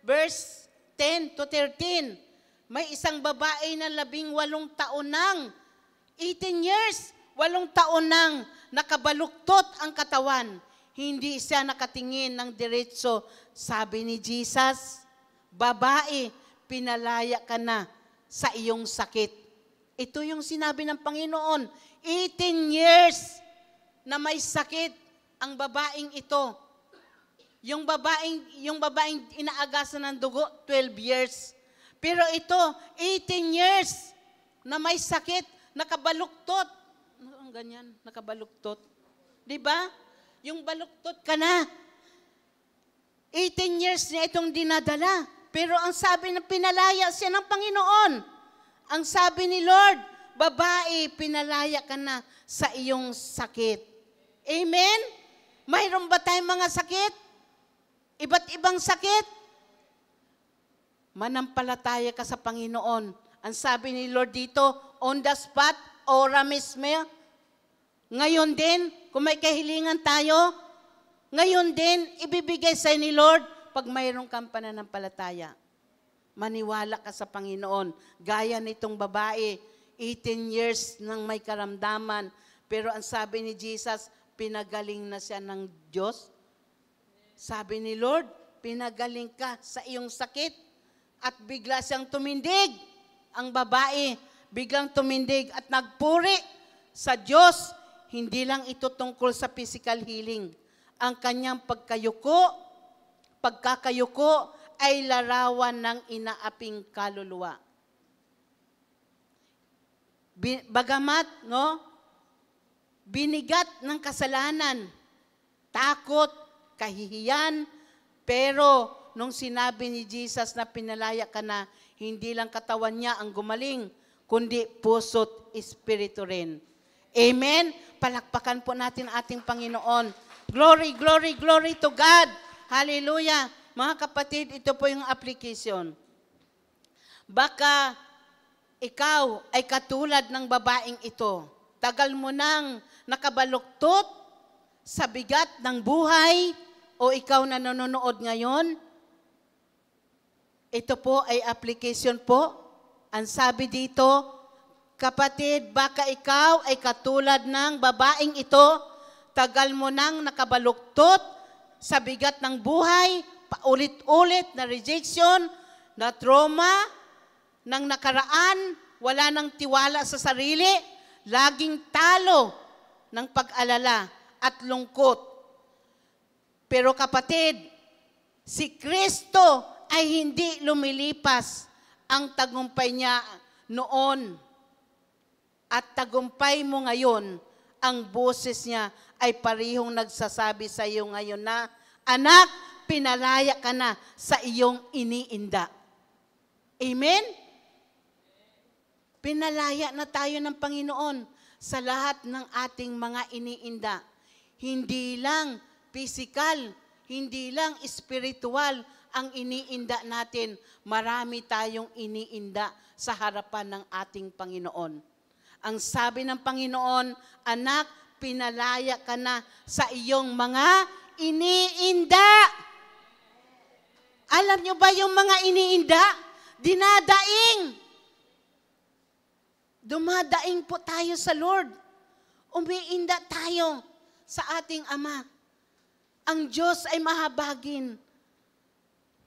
verse 10 to 13. May isang babae na 18 taon nang, 18 years, 8 taon nang nakabaluktot ang katawan. Hindi siya nakatingin ng diretso. Sabi ni Jesus, babae, pinalaya ka na sa iyong sakit. Ito yung sinabi ng Panginoon. 18 years na may sakit ang babaeng ito. Yung babaeng inaagasan ng dugo, 12 years. Pero ito, 18 years na may sakit, nakabaluktot. Ang ganyan, nakabaluktot. Diba? Yung baluktot ka na. 18 years niya itong dinadala. Pero ang sabi na pinalaya siya ng Panginoon. Ang sabi ni Lord, babae, pinalaya ka na sa iyong sakit. Amen? Mayroon ba tayong mga sakit? Iba't ibang sakit? Manampalataya ka sa Panginoon. Ang sabi ni Lord dito, on the spot, ora mismo. Ngayon din, kung may kahilingan tayo, ngayon din, ibibigay sa ni Lord pag mayroong kang pananampalataya. Maniwala ka sa Panginoon. Gaya nitong babae, 18 years nang may karamdaman. Pero ang sabi ni Jesus, pinagaling na siya ng Diyos. Sabi ni Lord, pinagaling ka sa iyong sakit. At bigla siyang tumindig. Ang babae, biglang tumindig at nagpuri sa Diyos. Hindi lang ito tungkol sa physical healing. Ang kanyang pagkakayuko ay larawan ng inaaping kaluluwa. Bagamat, binigat ng kasalanan, takot, kahihiyan, pero nung sinabi ni Jesus na pinalaya ka na, hindi lang katawan niya ang gumaling, kundi puso't espiritu rin. Amen? Palakpakan po natin ating Panginoon. Glory, glory, glory to God. Hallelujah. Mga kapatid, ito po yung application. Baka ikaw ay katulad ng babaeng ito. Tagal mo nang nakabaluktot sa bigat ng buhay o ikaw na nanonood ngayon. Ito po ay application po. Ang sabi dito, kapatid, baka ikaw ay katulad ng babaeng ito, tagal mo nang nakabaluktot sa bigat ng buhay, paulit-ulit na rejection, na trauma, ng nakaraan, wala nang tiwala sa sarili, laging talo ng pag-alala at lungkot. Pero kapatid, si Kristo ay hindi lumilipas. Ang tagumpay niya noon at tagumpay mo ngayon, ang boses niya ay parihong nagsasabi sa iyo ngayon na, anak, pinalaya ka na sa iyong iniinda. Amen? Pinalaya na tayo ng Panginoon sa lahat ng ating mga iniinda. Hindi lang physical, hindi lang spiritual ang iniinda natin. Marami tayong iniinda sa harapan ng ating Panginoon. Ang sabi ng Panginoon, anak, pinalaya ka na sa iyong mga iniinda. Alam nyo ba yung mga iniinda? Dinadaing. Dumadaing po tayo sa Lord. Umiinda tayo sa ating Ama. Ang Diyos ay mahabagin.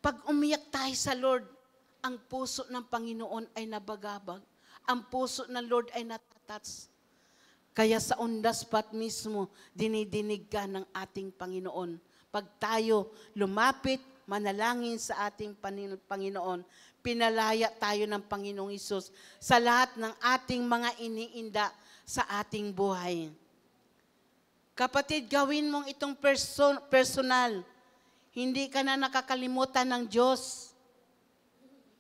Pag umiyak tayo sa Lord, ang puso ng Panginoon ay nabagabag. Ang puso ng Lord ay natatats. Kaya sa on-the-spot mismo, dinidinig ka ng ating Panginoon. Pag tayo lumapit, manalangin sa ating Panginoon, pinalaya tayo ng Panginoong Hesus sa lahat ng ating mga iniinda sa ating buhay. Kapatid, gawin mong itong personal. Hindi ka na nakakalimutan ng Diyos.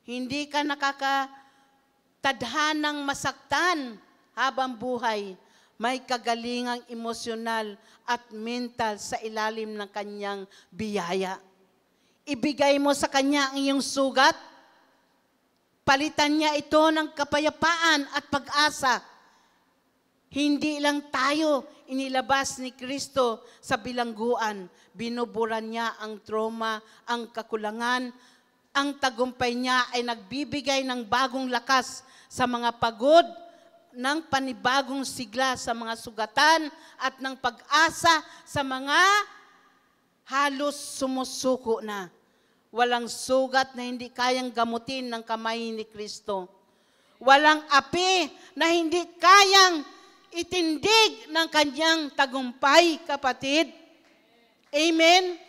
Hindi ka nakakatadhanang masaktan habang buhay. May kagalingang emosyonal at mental sa ilalim ng kanyang biyaya. Ibigay mo sa kanya ang iyong sugat. Palitan niya ito ng kapayapaan at pag-asa. Hindi lang tayo inilabas ni Kristo sa bilangguan. Binuburan niya ang trauma, ang kakulangan. Ang tagumpay niya ay nagbibigay ng bagong lakas sa mga pagod, ng panibagong sigla sa mga sugatan at ng pag-asa sa mga halos sumusuko na. Walang sugat na hindi kayang gamutin ng kamay ni Kristo. Walang api na hindi kayang itindig ng kanyang tagumpay, kapatid. Amen?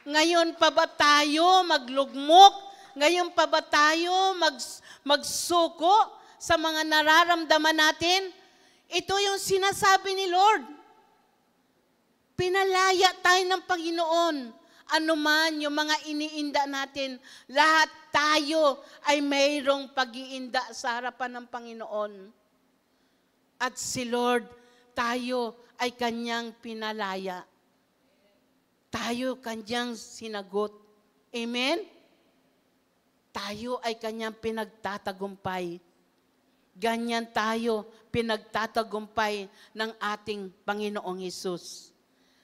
Ngayon pa ba tayo maglugmok? Ngayon pa ba tayo magsuko sa mga nararamdaman natin? Ito yung sinasabi ni Lord. Pinalaya tayo ng Panginoon. Ano man yung mga iniinda natin, lahat tayo ay mayroong pag-iinda sa harapan ng Panginoon. At si Lord, tayo ay kanyang pinalaya. Tayo kanyang sinagot. Amen? Tayo ay kanyang pinagtatagumpay. Ganyan tayo pinagtatagumpay ng ating Panginoong Hesus.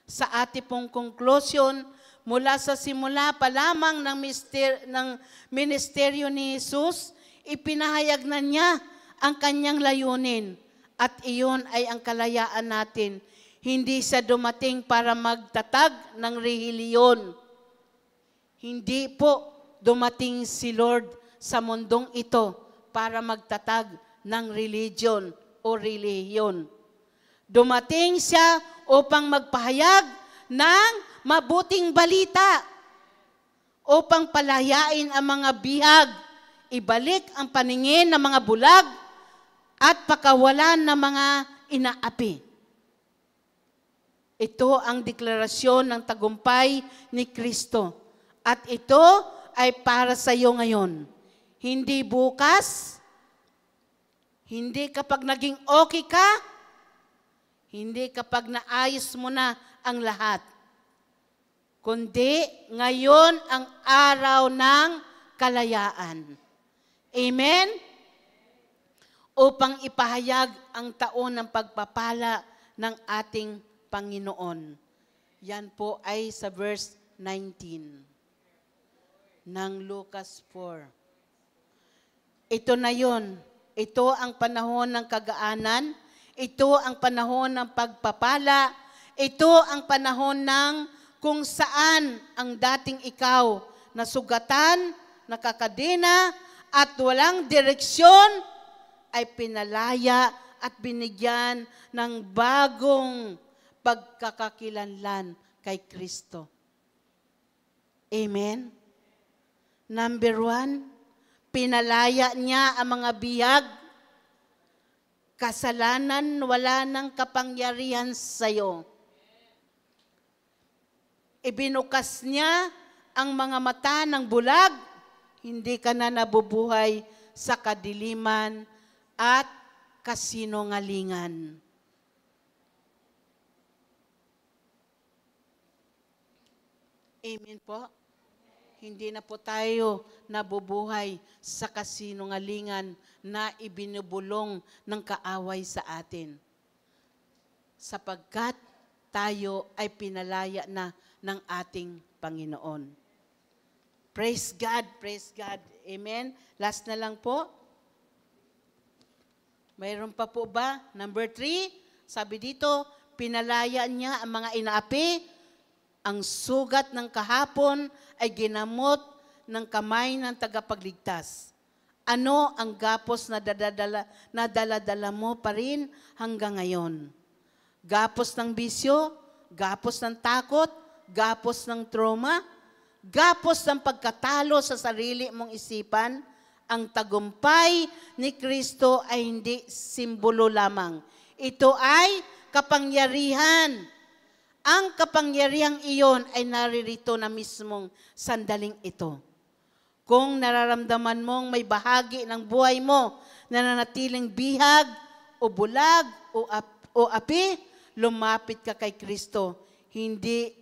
Sa ating pong conclusion, mula sa simula pa lamang ng ministeryo ni Hesus, ipinahayag na niya ang kanyang layunin. At iyon ay ang kalayaan natin. Hindi siya dumating para magtatag ng relihiyon. Hindi po dumating si Lord sa mundong ito para magtatag ng religion o relihiyon. Dumating siya upang magpahayag ng mabuting balita, upang palayain ang mga bihag, ibalik ang paningin ng mga bulag, at pakawalan ng mga inaapi. Ito ang deklarasyon ng tagumpay ni Kristo. At ito ay para sa iyo ngayon. Hindi bukas, hindi kapag naging okay ka, hindi kapag naayos mo na ang lahat. Kundi ngayon ang araw ng kalayaan. Amen? Upang ipahayag ang taon ng pagpapala ng ating Panginoon. Yan po ay sa verse 19 ng Lucas 4. Ito na yon. Ito ang panahon ng kagaanan. Ito ang panahon ng pagpapala. Ito ang panahon ng kung saan ang dating ikaw na sugatan, nakakadena, at walang direksyon, ay pinalaya at binigyan ng bagong pagkakakilanlan kay Kristo. Amen? Number 1, pinalaya niya ang mga bihag. Kasalanan, wala ng kapangyarihan sa'yo. Ibinukas niya ang mga mata ng bulag, hindi ka na nabubuhay sa kadiliman at kasinungalingan. Amen po. Hindi na po tayo nabubuhay sa kasinungalingan na ibinubulong ng kaaway sa atin. Sapagkat tayo ay pinalaya na ng ating Panginoon. Praise God, praise God. Amen. Last na lang po. Mayroon pa po ba? Number 3, sabi dito, pinalaya niya ang mga inaapi. Ang sugat ng kahapon ay ginamot ng kamay ng tagapagligtas. Ano ang gapos na dala-dala mo pa rin hanggang ngayon? Gapos ng bisyo, gapos ng takot, gapos ng trauma, gapos ng pagkatalo sa sarili mong isipan. Ang tagumpay ni Kristo ay hindi simbolo lamang. Ito ay kapangyarihan. Ang kapangyarihang iyon ay naririto na mismong sandaling ito. Kung nararamdaman mong may bahagi ng buhay mo na nanatiling bihag o bulag o api, lumapit ka kay Kristo. Hindi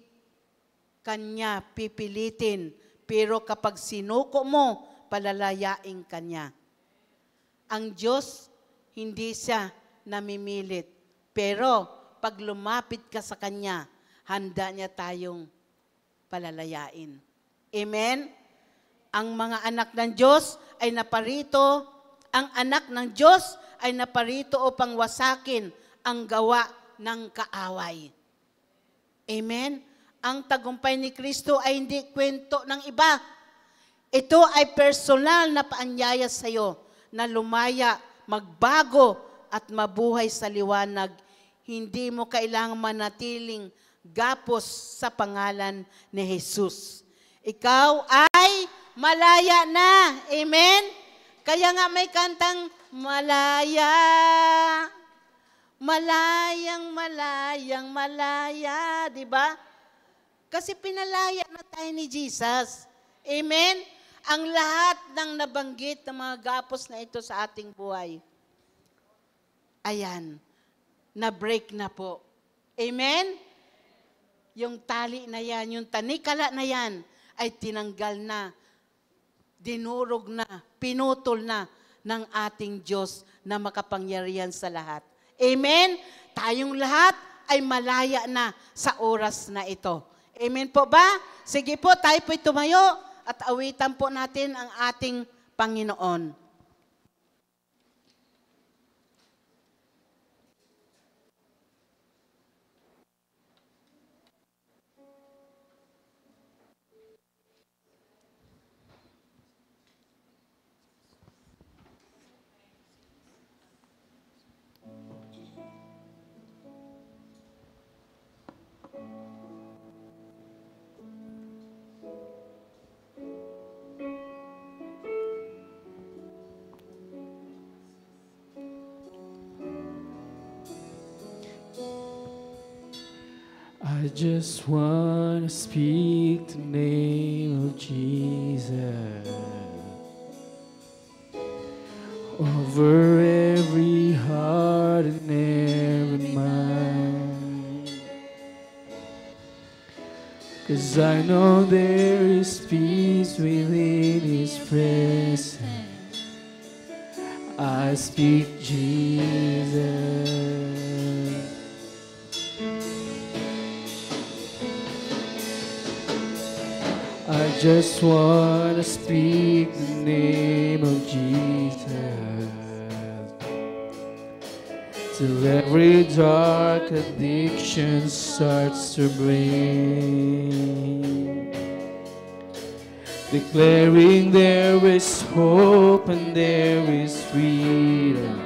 Kanya pipilitin, pero kapag sinuko mo, palalayain Kanya. Ang Diyos, hindi siya namimilit, pero pag lumapit ka sa Kanya, handa niya tayong palalayain. Amen? Ang mga anak ng Diyos ay naparito, ang anak ng Diyos ay naparito upang wasakin ang gawa ng kaaway. Amen? Ang tagumpay ni Kristo ay hindi kwento ng iba. Ito ay personal na paanyaya sa iyo na lumaya, magbago at mabuhay sa liwanag. Hindi mo kailangang manatiling gapos sa pangalan ni Jesus. Ikaw ay malaya na. Amen? Kaya nga may kantang, malaya, malayang, malayang, malaya. Diba? Kasi pinalaya na tayo ni Jesus. Amen? Ang lahat ng nabanggit ng mga gapos na ito sa ating buhay. Ayan. Na-break na po. Amen? Yung tali na yan, yung tanikala na yan, ay tinanggal na, dinurog na, pinutol na ng ating Diyos na makapangyarihan sa lahat. Amen? Tayong lahat ay malaya na sa oras na ito. Amen po ba? Sige po, tayo po'y tumayo at awitan po natin ang ating Panginoon. I just want to speak the name of Jesus over every heart and every mind. 'Cause I know there is peace within His presence. I speak Jesus. I just want to speak the name of Jesus till every dark addiction starts to break, declaring there is hope and there is freedom.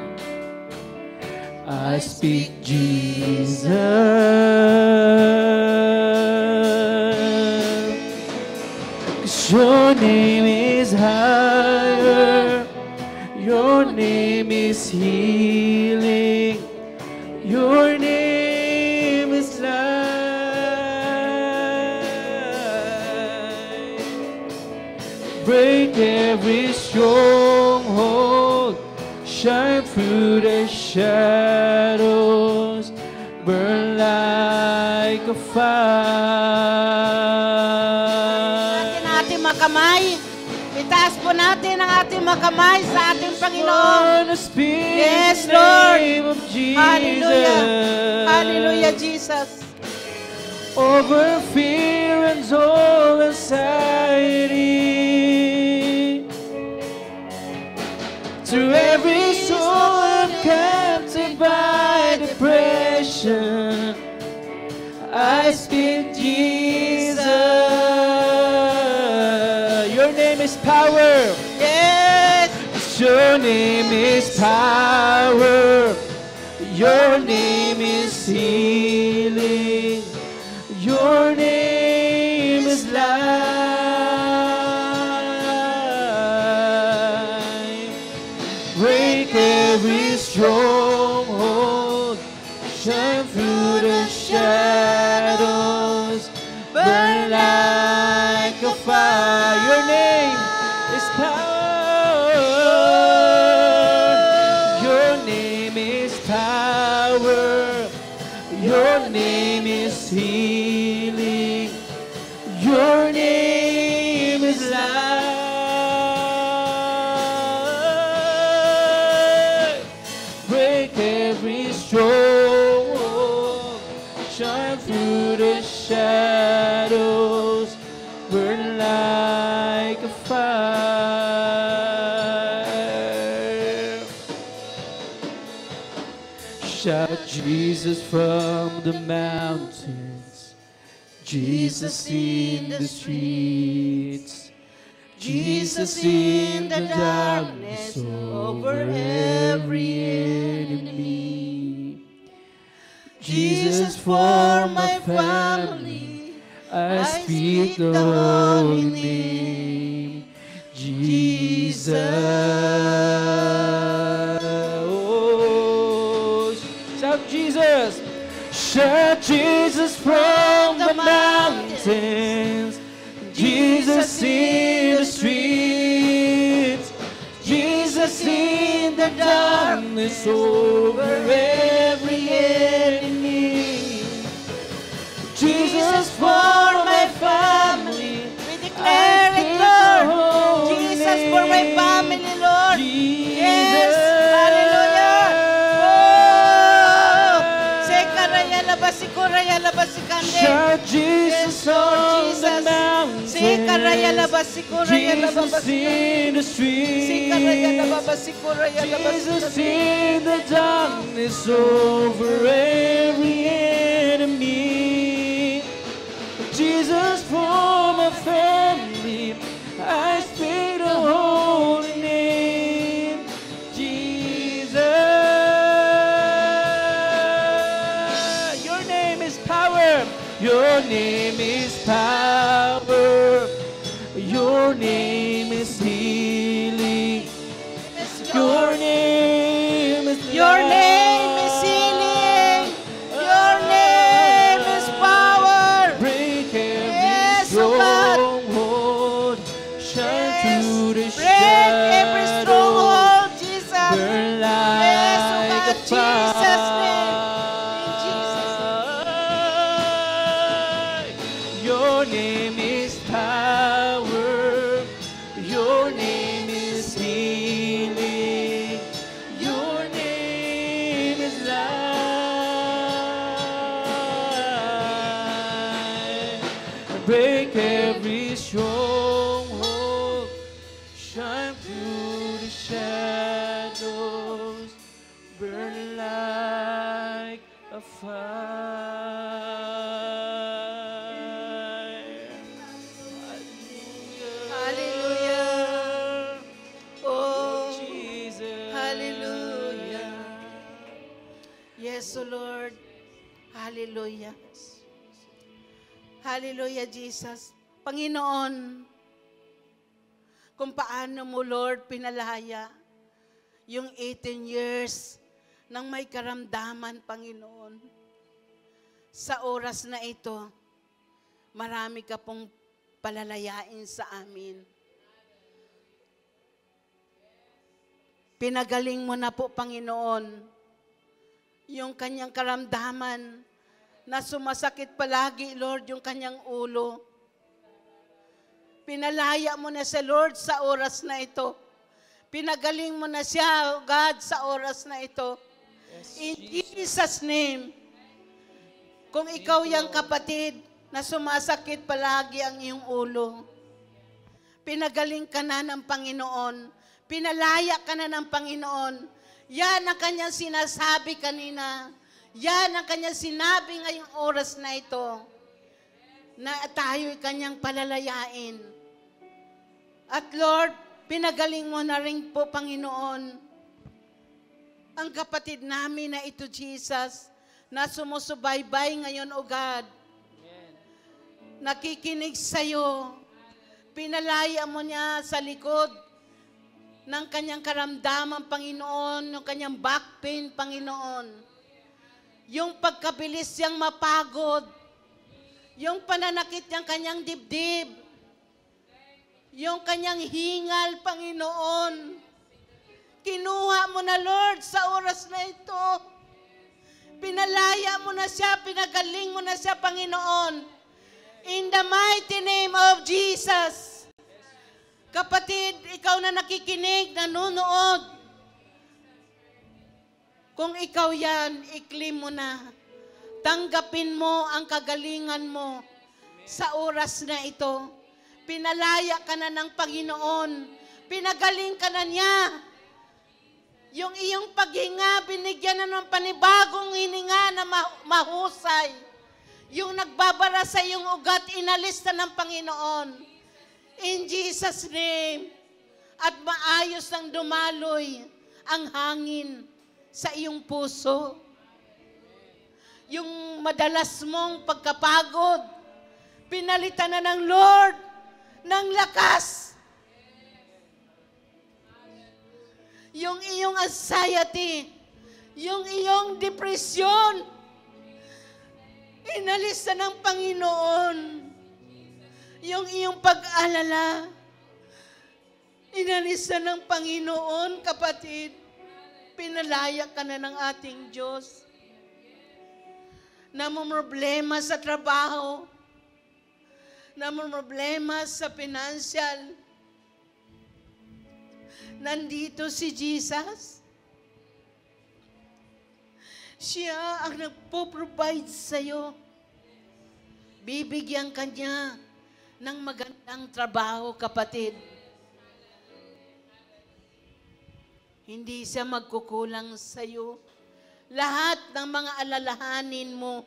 I speak Jesus. name is higher. Your name is healing. Your name is life. Break every stronghold. Shine through the shadows. Burn like a fire. Natin ang ating mga kamay. Itaas po natin ang ating mga kamay sa ating Panginoon. Yes, Lord. Hallelujah. Hallelujah, Jesus. Over fear and all anxiety, to every soul captive by depression, I speak Jesus. Your name is power. Yes. Your name is power. Your name is healing. Your name is life. Break every stronghold. Shine through the shadows. Burn like a fire. Your name is power. Your name is power. Your name is healing. Your name is life. Break every stronghold. Shine through the shadows. Burn like a fire. Shout Jesus from the mountains, Jesus in the streets, Jesus in the darkness over every enemy. Jesus for my family, I speak the holy name, Jesus. Oh, shout Jesus. Shout Jesus from the mountains, Jesus in the streets, Jesus in the darkness over every enemy. Jesus for my family, We declare it, Lord. Jesus for my family, Lord. Yes. Hallelujah. Oh. Sekaraya labasikura labasikande. Shout Jesus on the mountains, Sekaraya labasikura Jesus labasikande. in the Sekaraya streets, labasikura Jesus labasikande. in the darkness over every enemy. Jesus for my family, I speak the holy name, Jesus. Your name is power. Your name is power. Your name is healing. Your name is Your name is healing. Your name is power. Break every Yes, oh God. stronghold. Shine Yes. through the Break every shadows. stronghold, Jesus. Burn Yes, oh like God, a Jesus' name. In fire. Your name is power. Your name is healing. Your name is life. Break every stronghold. Shine through the shadows. Burn like a fire. Hallelujah. Oh, Jesus. hallelujah. Yes, O Lord. Hallelujah. Hallelujah, Jesus. Panginoon, kung paano mo, Lord, pinalaya yung 18 years ng may karamdaman, Panginoon. Sa oras na ito, marami ka pong palalayain sa amin. Pinagaling mo na po, Panginoon, yung kanyang karamdaman na sumasakit palagi, Lord, yung kanyang ulo. Pinalaya mo na siya, Lord, sa oras na ito. Pinagaling mo na siya, God, sa oras na ito. In Jesus' name. Kung ikaw yung kapatid na sumasakit palagi ang iyong ulo, pinagaling ka na ng Panginoon. Pinalaya ka na ng Panginoon. Yan ang kanyang sinasabi kanina. Yan ang kanyang sinabi ngayong oras na ito. Na tayo'y kanyang palalayain. At Lord, pinagaling mo na rin po, Panginoon, ang kapatid namin na ito, Jesus, na sumusubaybay ngayon, O God. Nakikinig sa'yo. Pinalaya mo niya sa likod ng kanyang karamdaman, Panginoon, ng kanyang back pain, Panginoon. Yung pagkabilis niyang mapagod, yung pananakit niyang kanyang dibdib, yung kanyang hingal, Panginoon. Kinuha mo na, Lord, sa oras na ito. Pinalaya mo na siya, pinagaling mo na siya, Panginoon. In the mighty name of Jesus. Kapatid, ikaw na nakikinig, nanonood. Kung ikaw yan, i-claim mo na. Tanggapin mo ang kagalingan mo sa oras na ito. Pinalaya ka na ng Panginoon. Pinagaling ka na niya. Yung iyong paghinga, binigyan na ng panibagong hininga na mahusay. Yung nagbabara sa iyong ugat, inalis na ng Panginoon. In Jesus' name. At maayos ang dumaloy ang hangin sa iyong puso. Yung madalas mong pagkapagod, pinalitan na ng Lord ng lakas. Yung iyong anxiety, yung iyong depresyon, inalis na ng Panginoon. Yung iyong pag-alala, inalis na ng Panginoon, kapatid. Pinalaya ka na ng ating Diyos. Namumroblema sa trabaho, namumroblema sa financial. Nandito si Jesus. Siya ang nagpo-provide sa'yo. Bibigyan ka niya ng magandang trabaho, kapatid. Hindi siya magkukulang sa'yo. Lahat ng mga alalahanin mo,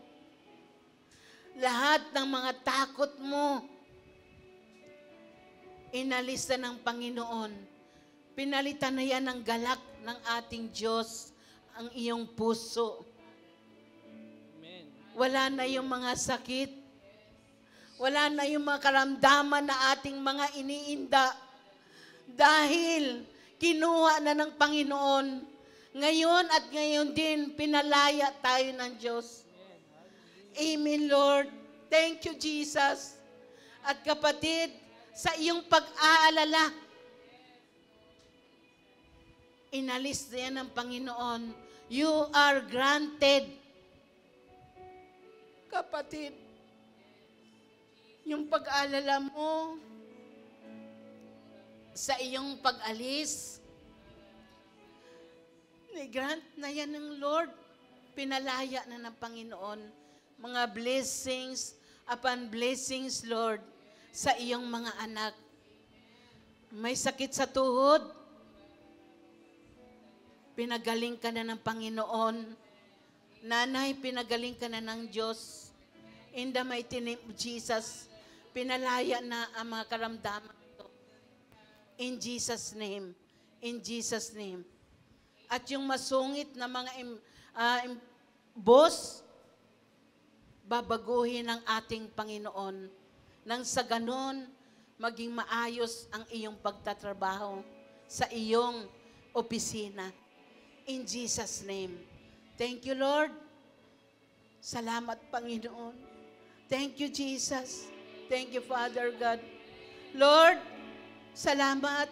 lahat ng mga takot mo, inalis na ng Panginoon. Pinalitan na yan ng galak ng ating Diyos ang iyong puso. Amen. Wala na yung mga sakit. Wala na yung mga karamdaman na ating mga iniinda. Dahil kinuha na ng Panginoon. Ngayon at ngayon din, pinalaya tayo ng Diyos. Amen, Lord. Thank you, Jesus. At kapatid, sa iyong pag-aalala, inalis na yan ng Panginoon. You are granted. Kapatid, yung pag-aalala mo sa iyong pag-alis, ni-grant na yan ng Lord. Pinalaya na ng Panginoon. Mga blessings upon blessings, Lord, sa iyong mga anak. May sakit sa tuhod, pinagaling ka na ng Panginoon. Nanay, pinagaling ka na ng Diyos. In the mighty name of Jesus, pinalaya na ang mga karamdaman ito. In Jesus' name. In Jesus' name. At yung masungit na mga boss, babaguhin ng ating Panginoon. Nang sa ganon, maging maayos ang iyong pagtatrabaho sa iyong opisina. In Jesus' name. Thank you, Lord. Salamat, Panginoon. Thank you, Jesus. Thank you, Father God. Lord, salamat.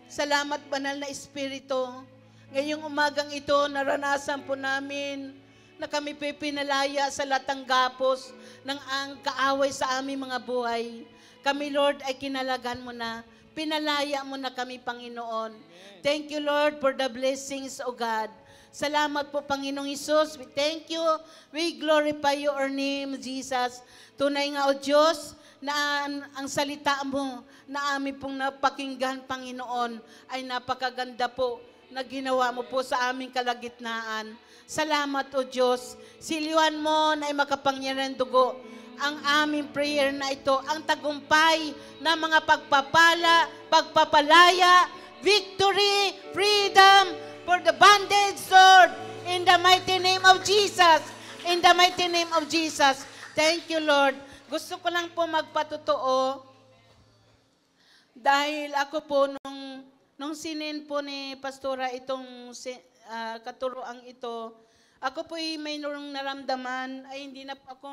Salamat, Banal na Espiritu. Ngayong umagang ito, naranasan po namin na kami pinalaya sa latang gapos ng ang kaaway sa aming mga buhay. Kami, Lord, ay kinalagan mo na. Pinalaya mo na kami, Panginoon. Thank you, Lord, for the blessings, O God. Salamat po, Panginoong Hesus. We thank you. We glorify your name, Jesus. Tunay nga, O Diyos, na ang salita mo na amin pong napakinggan, Panginoon, ay napakaganda po na ginawa mo po sa aming kalagitnaan. Salamat, O Diyos. Siliwan mo na ay makapangyarihan dugo ang aming prayer na ito, ang tagumpay na mga pagpapala, pagpapalaya, victory, freedom, for the bondage sword, in the mighty name of Jesus. In the mighty name of Jesus. Thank you, Lord. Gusto ko lang po magpatotoo dahil ako po nung sinin po ni Pastora itong katuroang ito, ako po may naramdaman ay hindi na po ako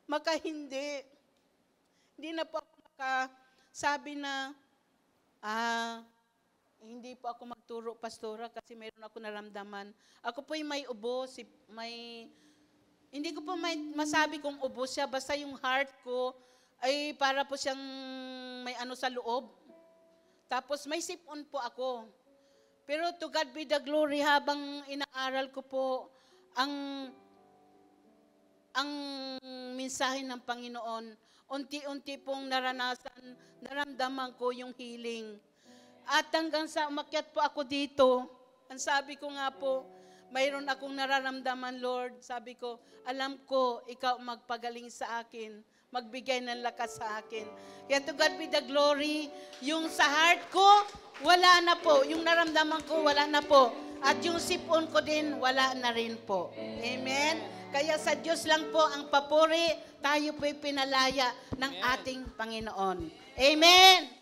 makahindi. Hindi na po ako makasabi na hindi po ako magturo, Pastora, kasi mayroon ako naramdaman. Ako po may ubo, hindi ko po masabi kung ubo siya, basta yung heart ko ay para po siyang may ano sa loob. Tapos may sipon po ako. Pero to God be the glory, habang inaaral ko po ang mensahe ng Panginoon, unti-unti pong naramdaman ko yung healing. At hanggang sa umakyat po ako dito, ang sabi ko nga po, mayroon akong nararamdaman, Lord. Sabi ko, alam ko, ikaw magpagaling sa akin, magbigay ng lakas sa akin. Kaya to God be the glory, yung sa heart ko, wala na po. Yung naramdaman ko, wala na po. At yung sipon ko din, wala na rin po. Amen? Kaya sa Diyos lang po ang papuri, tayo po'y pinalaya ng ating Panginoon. Amen!